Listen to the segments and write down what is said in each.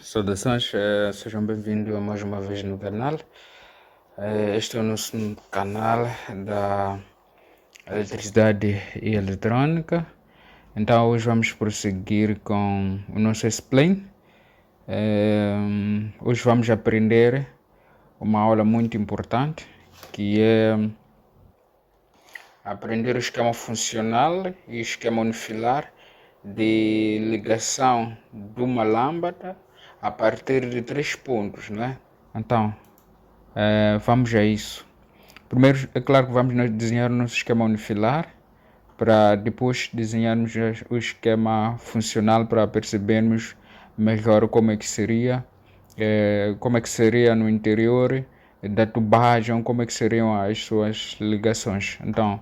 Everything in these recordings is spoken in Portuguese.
Saudações, sejam bem-vindos mais uma vez no canal. Este é o nosso canal da eletricidade e eletrônica. Então, hoje vamos prosseguir com o nosso explain. Hoje vamos aprender uma aula muito importante, que é aprender o esquema funcional e o esquema unifilar de ligação de uma lâmpada a partir de 3 pontos, não é? Então, vamos a isso. Primeiro, é claro que vamos desenhar o nosso esquema unifilar, para depois desenharmos o esquema funcional para percebermos melhor como é que seria no interior da tubagem, como é que seriam as suas ligações. Então,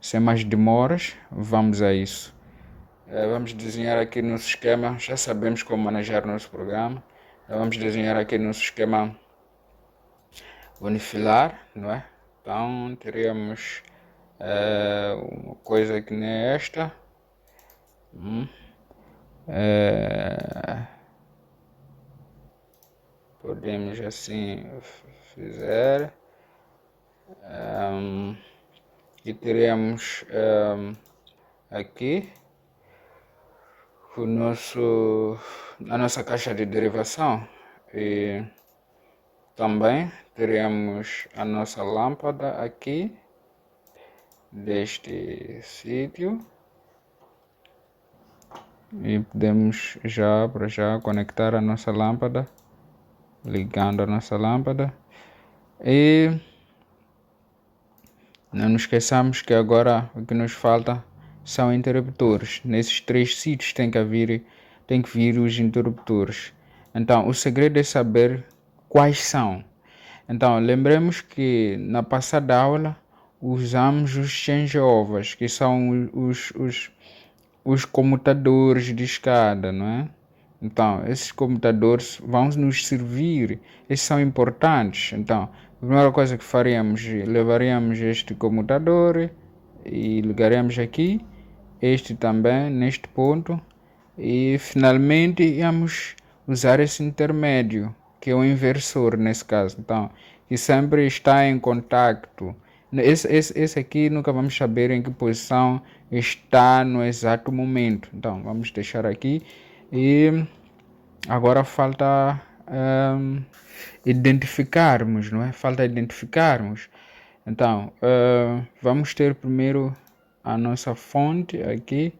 sem mais demoras, vamos a isso. Vamos desenhar aqui nosso esquema, já sabemos como manejar nosso programa. Vamos desenhar aqui nosso esquema unifilar, não é? Então teríamos uma coisa que nem esta. Podemos assim fazer. E teremos aqui a nossa caixa de derivação. E também teremos a nossa lâmpada aqui, deste sítio. E podemos já conectar a nossa lâmpada, ligando a nossa lâmpada. E não nos esqueçamos que agora o que nos falta são interruptores. Nesses 3 sítios tem que vir os interruptores. Então, o segredo é saber quais são. Então, lembremos que na passada aula usamos os changeovers, que são os comutadores de escada, não é? Então, esses computadores vão nos servir, esses são importantes. Então, a primeira coisa que faríamos, levaríamos este computador e ligaríamos aqui, este também, neste ponto, e finalmente íamos usar esse intermédio, que é o inversor nesse caso. Então, que sempre está em contacto. Esse aqui nunca vamos saber em que posição está no exato momento. Então, vamos deixar aqui. E agora falta identificarmos, não é? Falta identificarmos. Então, vamos ter primeiro a nossa fonte aqui,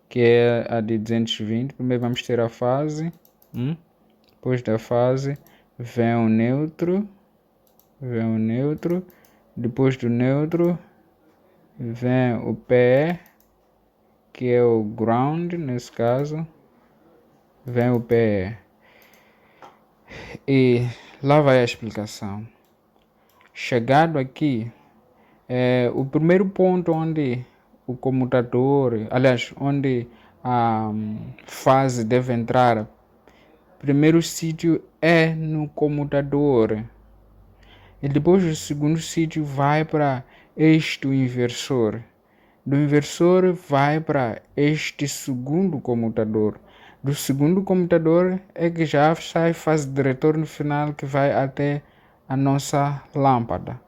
que é a de 220. Primeiro vamos ter a fase. Depois da fase vem o neutro. Depois do neutro vem o PE, que é o ground nesse caso. Vem o PE. E lá vai a explicação. Chegado aqui, o primeiro ponto onde o comutador, aliás, onde a fase deve entrar, primeiro sítio é no comutador. E depois o segundo sítio vai para este inversor. Do inversor vai para este segundo comutador. Do segundo comutador é que já sai a fase de retorno final, que vai até a nossa lâmpada.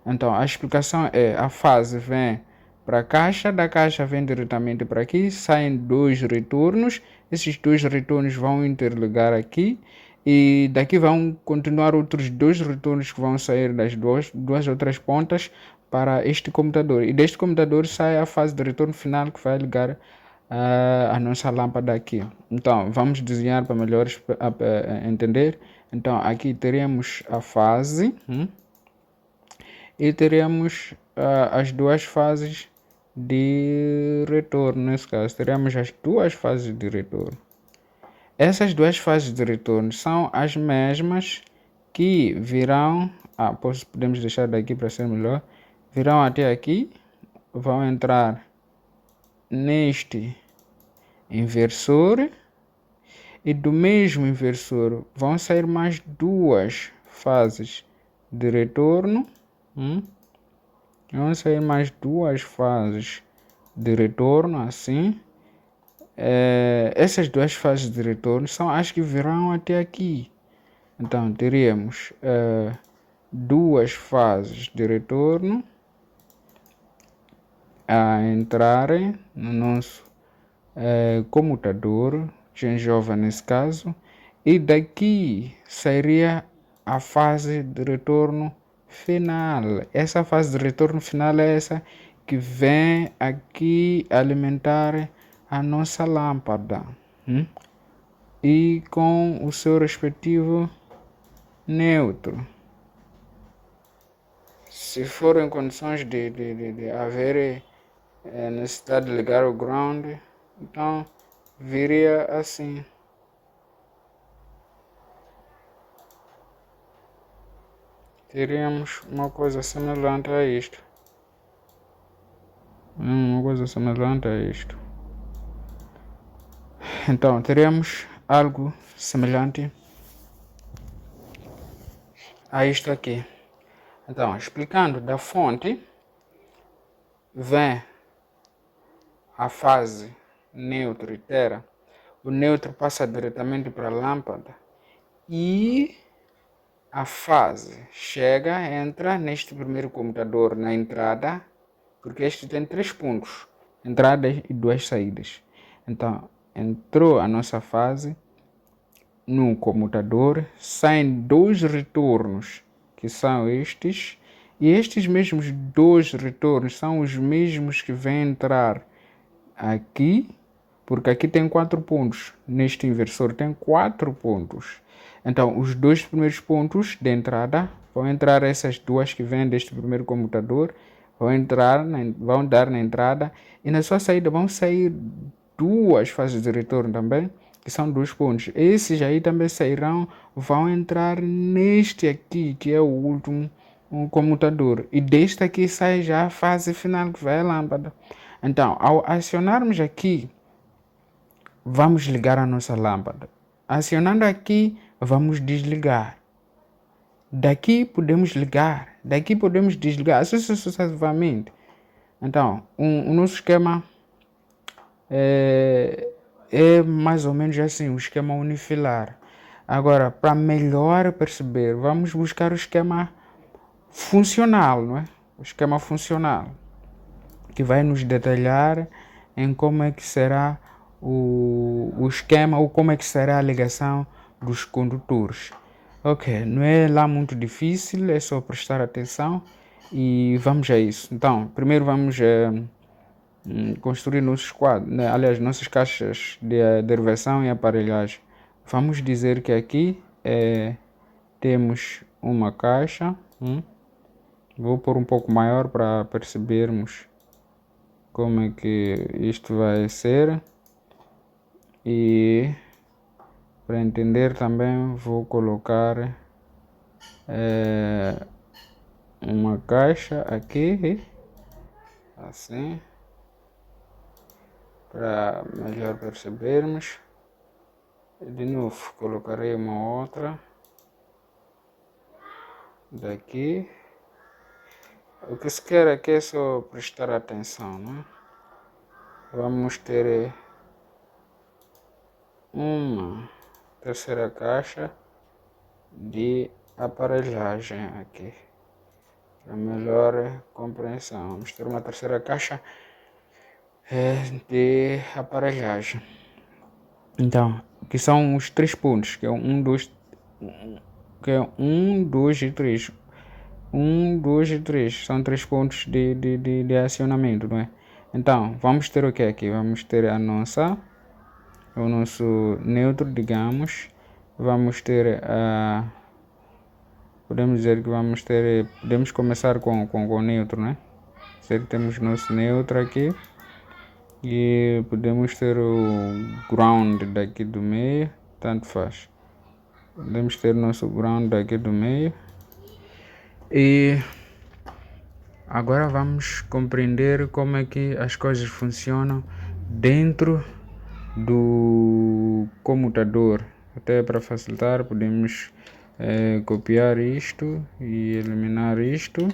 Então a explicação é: a fase vem para a caixa, da caixa vem diretamente para aqui, saem 2 retornos, esses 2 retornos vão interligar aqui e daqui vão continuar outros 2 retornos que vão sair das duas outras pontas para este computador, e deste computador sai a fase de retorno final, que vai ligar a nossa lâmpada aqui. Então vamos desenhar para melhor entender. Então aqui teremos a fase e teremos as duas fases de retorno. Nesse caso teremos as duas fases de retorno. Essas duas fases de retorno são as mesmas que virão, podemos deixar daqui para ser melhor, virão até aqui, vão entrar neste inversor, e do mesmo inversor vão sair mais duas fases de retorno. Vão sair mais duas fases de retorno assim, essas duas fases de retorno são as que virão até aqui. Então, teríamos duas fases de retorno a entrarem no nosso comutador, changeover nesse caso, e daqui sairia a fase de retorno final. Essa fase de retorno final é essa que vem aqui alimentar a nossa lâmpada e com o seu respectivo neutro. Se for em condições de haver necessidade de ligar o ground, então viria assim. Teríamos uma coisa semelhante a isto. Então, teríamos algo semelhante a isto aqui. Então, explicando, da fonte vem a fase neutro e tera. O neutro passa diretamente para a lâmpada e a fase entra neste primeiro computador na entrada, porque este tem 3 pontos, entradas e 2 saídas. Então, entrou a nossa fase no computador, saem 2 retornos, que são estes, e estes mesmos 2 retornos são os mesmos que vão entrar aqui, porque aqui tem 4 pontos, neste inversor tem 4 pontos. Então, os 2 primeiros pontos de entrada vão entrar essas duas que vêm deste primeiro computador, vão dar na entrada, e na sua saída vão sair 2 fases de retorno também, que são 2 pontos. Esses aí também vão entrar neste aqui, que é o último comutador. E deste aqui sai já a fase final, que vai a lâmpada. Então, ao acionarmos aqui, vamos ligar a nossa lâmpada. Acionando aqui, vamos desligar. Daqui podemos ligar, daqui podemos desligar, assim sucessivamente. Então, o nosso esquema é mais ou menos assim, um esquema unifilar. Agora, para melhor perceber, vamos buscar o esquema funcional, não é? O esquema funcional, que vai nos detalhar em como é que será o esquema ou como é que será a ligação dos condutores. Ok, não é lá muito difícil, é só prestar atenção e vamos a isso. Então, primeiro vamos construir nossos quadros, né? Aliás, nossas caixas de derivação e aparelhagem. Vamos dizer que aqui temos uma caixa. Vou pôr um pouco maior para percebermos como é que isto vai ser, e para entender também vou colocar uma caixa aqui, assim, para melhor percebermos. De novo colocarei uma outra daqui. O que se quer aqui é só prestar atenção, né? Vamos ter uma terceira caixa de aparelhagem aqui, para melhor compreensão. Vamos ter uma terceira caixa de aparelhagem. Então, que são os 3 pontos, que é 1, 2, que é 1, 2 e 3. 1, 2 e 3 são 3 pontos de acionamento, não é? Então, vamos ter o que aqui? Vamos ter o nosso neutro, digamos. Vamos ter podemos dizer que podemos começar com o neutro, né? Sei que temos nosso neutro aqui e podemos ter o ground daqui do meio, tanto faz. Podemos ter nosso ground daqui do meio. E agora vamos compreender como é que as coisas funcionam dentro do comutador. Até para facilitar, podemos copiar isto e eliminar isto,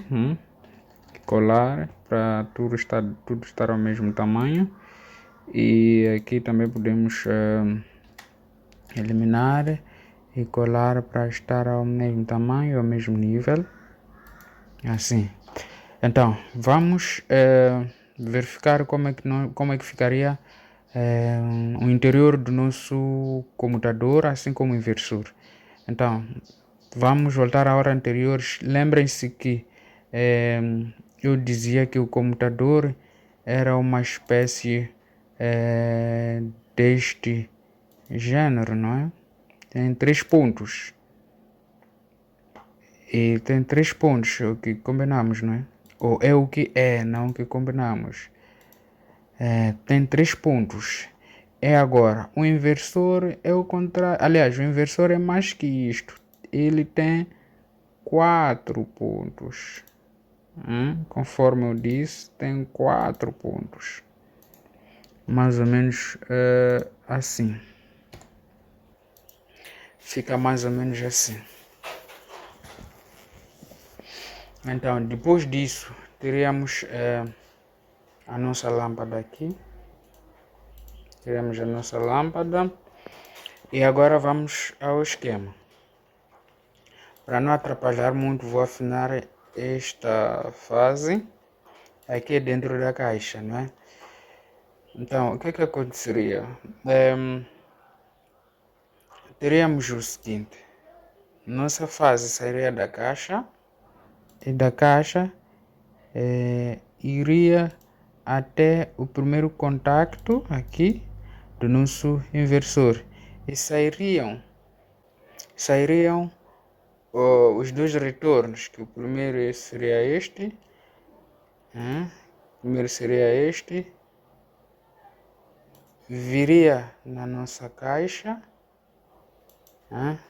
colar para tudo estar ao mesmo tamanho, E aqui também podemos eliminar e colar para estar ao mesmo tamanho, ao mesmo nível, assim. Então vamos verificar como é que ficaria o interior do nosso computador, assim como o inversor. Então vamos voltar à hora anterior. Lembrem-se que eu dizia que o computador era uma espécie deste gênero, não é? Tem 3 pontos. E tem 3 pontos, o que combinamos, não é? Ou é o que é, não o que combinamos. Tem 3 pontos. É agora, o inversor é o contrário. Aliás, o inversor é mais que isto. Ele tem 4 pontos. Conforme eu disse, tem 4 pontos. Mais ou menos assim. Fica mais ou menos assim. Então, depois disso, teríamos a nossa lâmpada aqui. Tiramos a nossa lâmpada. E agora vamos ao esquema. Para não atrapalhar muito, vou afinar esta fase aqui dentro da caixa, não é? Então, o que é que aconteceria? Teríamos o seguinte. Nossa fase sairia da caixa. E da caixa iria até o primeiro contacto aqui do nosso inversor. E sairiam os dois retornos, que o primeiro seria este, viria na nossa caixa,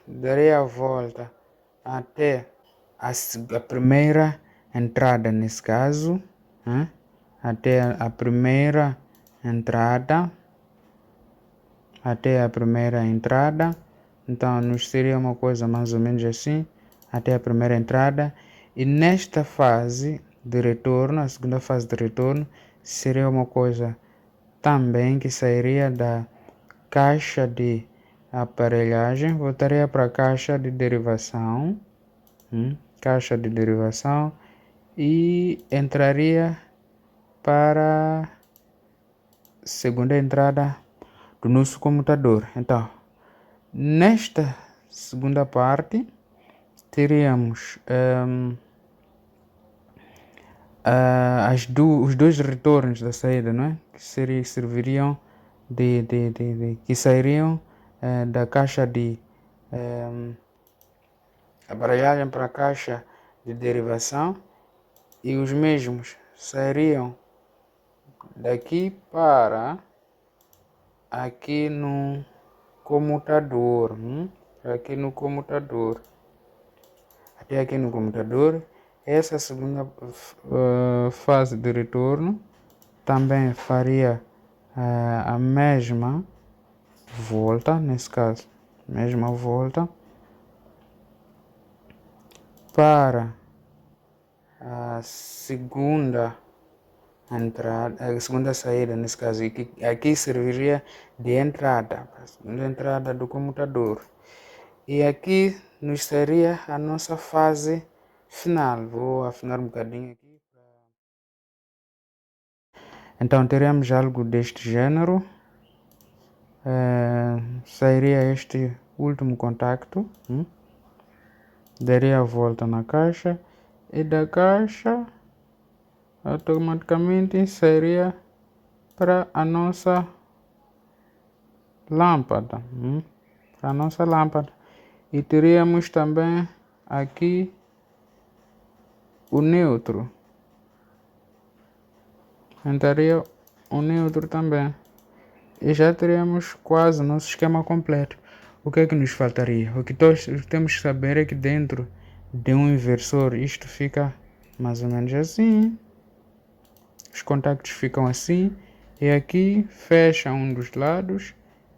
daria a volta até a primeira entrada, nesse caso, até a primeira entrada, então nos seria uma coisa mais ou menos assim, até a primeira entrada. E nesta fase de retorno, a segunda fase de retorno, seria uma coisa também que sairia da caixa de aparelhagem, voltaria para a caixa de derivação, e entraria para a segunda entrada do nosso computador. Então, nesta segunda parte, teríamos os dois retornos da saída, não é? Que serviriam que sairiam da caixa de aparelhagem para a caixa de derivação, e os mesmos sairiam daqui para aqui no comutador, até aqui no computador. Essa segunda fase de retorno também faria a mesma volta, nesse caso, para a segunda entrada, a segunda saída, nesse caso, aqui serviria de entrada, para a segunda entrada do computador. E aqui nos seria a nossa fase final. Vou afinar um bocadinho aqui. Então teremos algo deste gênero. Sairia este último contacto. Daria a volta na caixa. E da caixa automaticamente sairia para a nossa lâmpada. E teríamos também aqui o neutro. Entraria o neutro também. E já teríamos quase o nosso esquema completo. O que é que nos faltaria? O que temos que saber é que dentro de um inversor isto fica mais ou menos assim. Os contactos ficam assim. E aqui fecha um dos lados.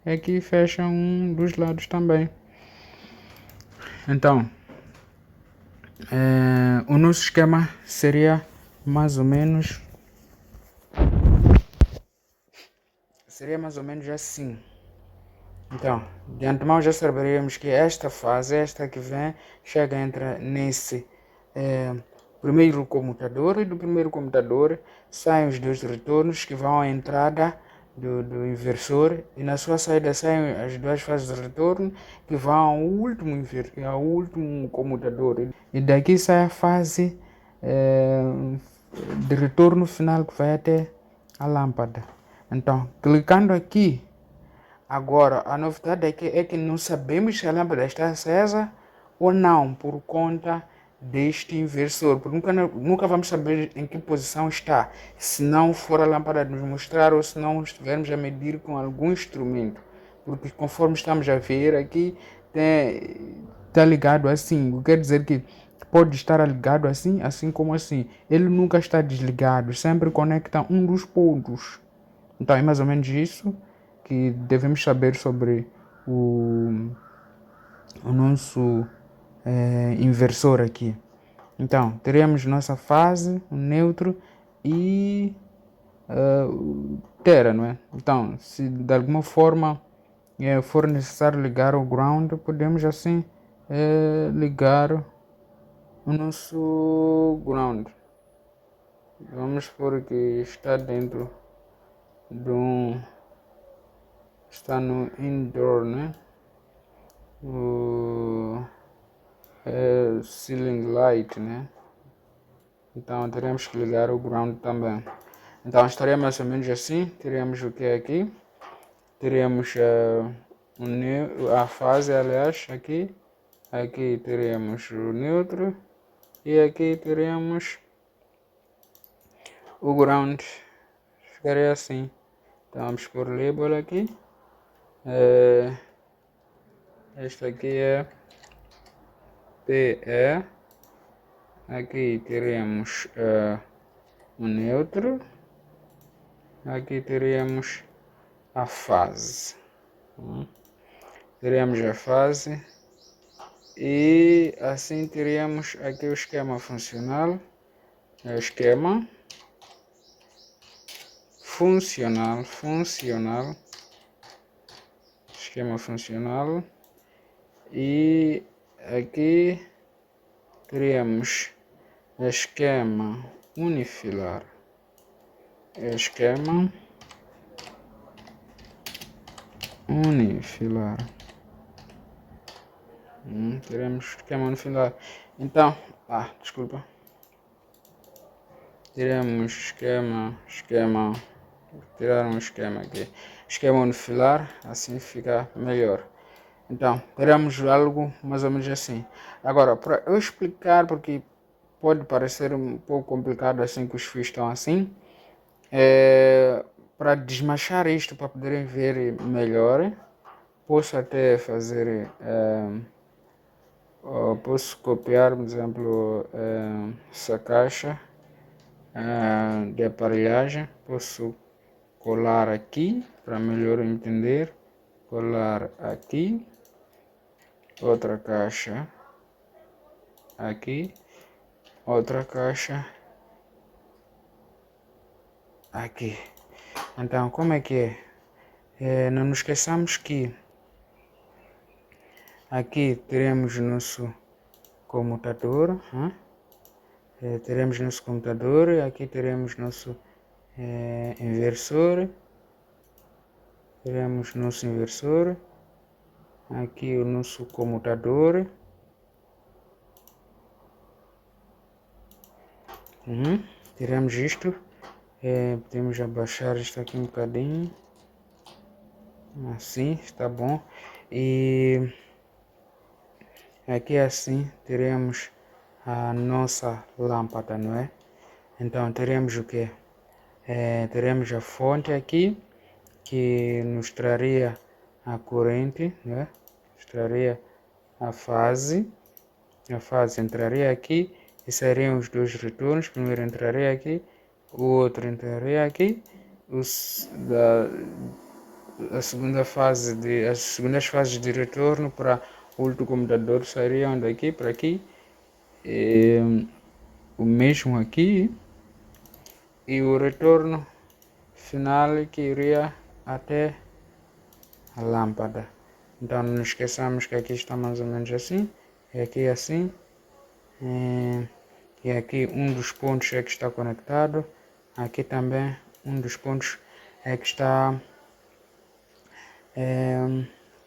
E aqui fecha um dos lados também. Então, o nosso esquema seria mais ou menos seria mais ou menos assim. Então, de antemão já saberíamos que esta fase, esta que vem, entra nesse primeiro comutador, e do primeiro comutador saem os dois retornos que vão à entrada do inversor, e na sua saída saem as duas fases de retorno que vão ao último comutador. E daqui sai a fase de retorno final que vai até a lâmpada. Então, clicando aqui, agora, a novidade é que não sabemos se a lâmpada está acesa ou não, por conta deste inversor, porque nunca vamos saber em que posição está, se não for a lâmpada nos mostrar ou se não estivermos a medir com algum instrumento, porque conforme estamos a ver aqui, está ligado assim, o que quer dizer que pode estar ligado assim, assim como assim, ele nunca está desligado, sempre conecta um dos pontos. Então é mais ou menos isso que devemos saber sobre o nosso inversor aqui. Então, teremos nossa fase, o neutro e o tera, não é? Então, se de alguma forma for necessário ligar o ground, podemos assim ligar o nosso ground. Vamos supor que está dentro de está no indoor, né? O ceiling light, né? Então teremos que ligar o ground também. Então estaria mais ou menos assim. Teremos o que aqui? Teremos a fase, aliás, aqui. Aqui teremos o neutro e aqui teremos o ground. Ficaria assim. Então vamos por label aqui. Esta aqui é PE. Aqui teremos o neutro. Aqui teremos a fase. Teremos a fase. E assim teríamos aqui o esquema funcional. Esquema funcional. Esquema funcional. E aqui teríamos esquema unifilar. Esquema unifilar. Teremos esquema unifilar. Então, desculpa. Teremos esquema. Tirar um esquema aqui. Esquema unifilar, assim fica melhor. Então, teremos algo mais ou menos assim. Agora, para eu explicar, porque pode parecer um pouco complicado assim que os fios estão assim, para desmanchar isto, para poderem ver melhor, posso até fazer, posso copiar, por exemplo, essa caixa de aparelhagem, posso colar aqui para melhor entender, colar aqui, outra caixa aqui, outra caixa aqui. Então, como é que é? Não nos esqueçamos que aqui teremos nosso comutador, teremos nosso computador, aqui teremos nosso inversor, teremos nosso inversor, aqui o nosso comutador, teremos isto, podemos abaixar isto aqui um bocadinho, assim, está bom, e aqui assim teremos a nossa lâmpada, não é? Então teremos o que? Teremos a fonte aqui, que nos traria a corrente, né? Nos traria a fase entraria aqui e seriam os dois retornos. Primeiro entraria aqui, o outro entraria aqui. As segundas fases de retorno para o último computador sairiam daqui para aqui. O mesmo aqui. E o retorno final que iria até a lâmpada. Então não esqueçamos que aqui está mais ou menos assim, e aqui assim, e aqui um dos pontos é que está conectado, aqui também um dos pontos é que está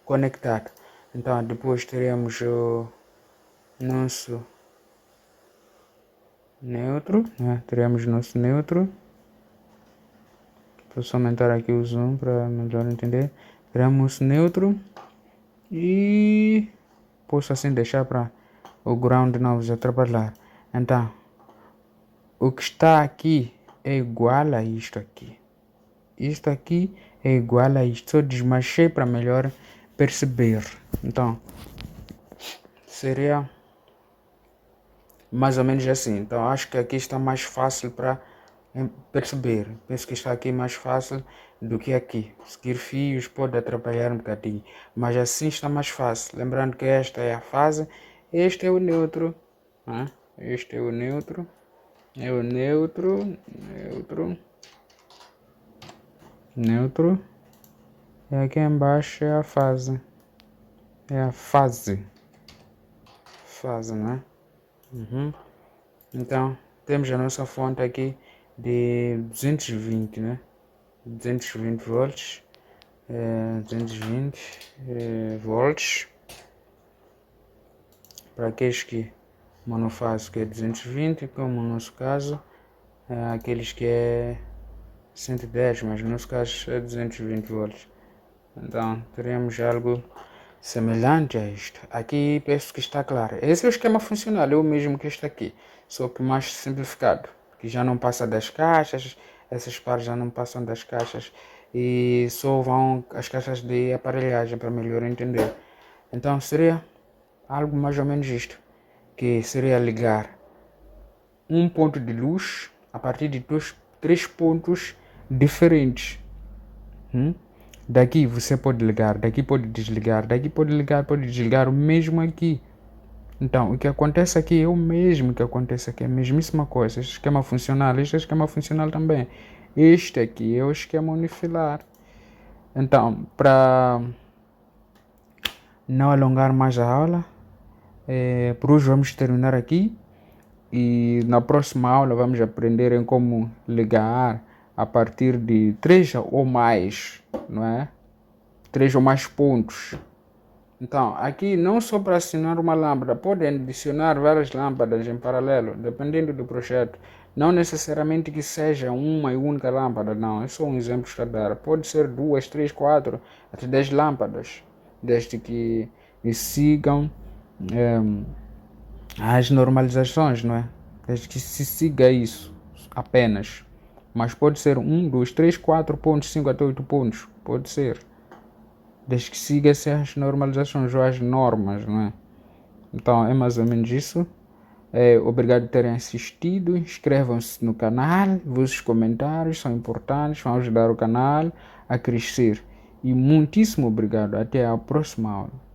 conectado. Então depois teremos o nosso neutro, né? Teremos nosso neutro. Vou só aumentar aqui o zoom para melhor entender. Teremos neutro e posso assim deixar para o ground não vos atrapalhar. Então, o que está aqui é igual a isto aqui. Isto aqui é igual a isto. Só desmanchei para melhor perceber. Então, seria mais ou menos assim. Então, acho que aqui está mais fácil para perceber. Penso que está aqui mais fácil do que aqui. Seguir fios pode atrapalhar um bocadinho, mas assim está mais fácil. Lembrando que esta é a fase, este é o neutro, né? Este é o neutro, neutro, e aqui embaixo é a fase, né? Então temos a nossa fonte aqui de 220, né? 220 volts, 220 volts para aqueles que monofásico que é 220, como no nosso caso, aqueles que é 110, mas no nosso caso é 220 volts. Então teremos algo semelhante a isto. Aqui penso que está claro. Esse é o esquema funcional, é o mesmo que este aqui, só que mais simplificado, que já não passa das caixas, essas partes já não passam das caixas e só vão as caixas de aparelhagem para melhor entender. Então seria algo mais ou menos isto, que seria ligar um ponto de luz a partir de três pontos diferentes. Daqui você pode ligar, daqui pode desligar, daqui pode ligar, pode desligar, o mesmo aqui. Então, o que acontece aqui é o mesmo que acontece aqui, é a mesmíssima coisa. Este esquema funcional, este é o esquema funcional também. Este aqui é o esquema unifilar. Então, para não alongar mais a aula, por hoje vamos terminar aqui. E na próxima aula vamos aprender em como ligar a partir de 3 ou mais, não é? 3 ou mais pontos. Então, aqui não só para acionar uma lâmpada, podem adicionar várias lâmpadas em paralelo, dependendo do projeto. Não necessariamente que seja uma e única lâmpada, não. É só um exemplo que estou a dar. Pode ser 2, 3, 4, até 10 lâmpadas, desde que sigam as normalizações, não é? Desde que se siga isso apenas. Mas pode ser 1, 2, 3, 4 pontos, 5 até 8 pontos. Pode ser. Desde que siga-se as normalizações ou as normas, não é? Então é mais ou menos isso. Obrigado por terem assistido. Inscrevam-se no canal. Vossos comentários são importantes. Vão ajudar o canal a crescer. E muitíssimo obrigado. Até a próxima aula.